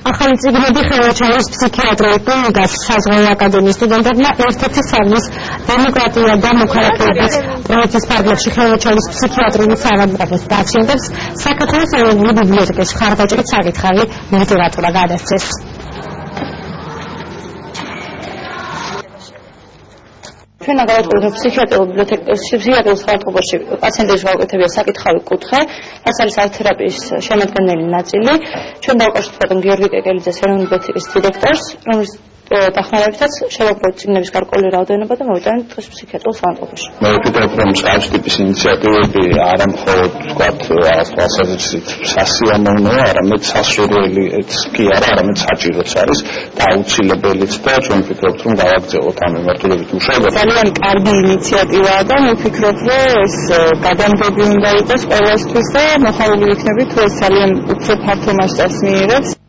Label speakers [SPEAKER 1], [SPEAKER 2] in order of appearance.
[SPEAKER 1] ახალი წიგნები ხელმოჩარის ფსიქიატრიულ კლინიკას საზღვაო აკადემიის სტუდენტებმა ერთ-ერთი საგნის დემოკრატია და მოქალაქეობის პროექტის ფარგლებში ხელმოჩარის ფსიქიატრიული სავადმყოფოს პაციენტებს საქართველოს ეროვნული ბიბლიოთეკის ხარდაჭერით საკითხავი ლიტერატურა გადასცეს. ჩვენ აგავატყობთ ფსიქიატრიულ საავადმყოფოში პაციენტების გაუკეთებია საკითხავი კუთხე, რაც არის ართ-თერაპიის შემადგენელი ნაწილი. ჩვენ დავყავთ ბატონ გიორგი კეკელიძეს ეროვნული ბიბლიოთეკის დირექტორს, რომლის დახმარებითაც შევაგროვეთ წიგნების გარკვეული რაოდენობა და მოვიტანეთ დღეს ფსიქიატრიულ საავადმყოფოში.
[SPEAKER 2] მე ვფიქრობ, რომ სხვადასხვა ტიპის ინიციატივები არა მხოლოდ ვთქვათ თვალსაზრისით სასიამოვნოა, არამედ სასურველიც კი არა, არამედ საჭიროც არის და აუცილებელიც და ჩვენ ვფიქრობთ, რომ გავაგრძელოთ ამ მიმართულებით მუშაობა.
[SPEAKER 3] ძალიან კარგი ინიციატივაა და მე ვფიქრობ, რომ ეს გადამდები უნდა იყოს ყველასთვის და მოხალული იქნებით, თუ ეს ძალიან უფრო ფართო მასშტაბს მიიღებს.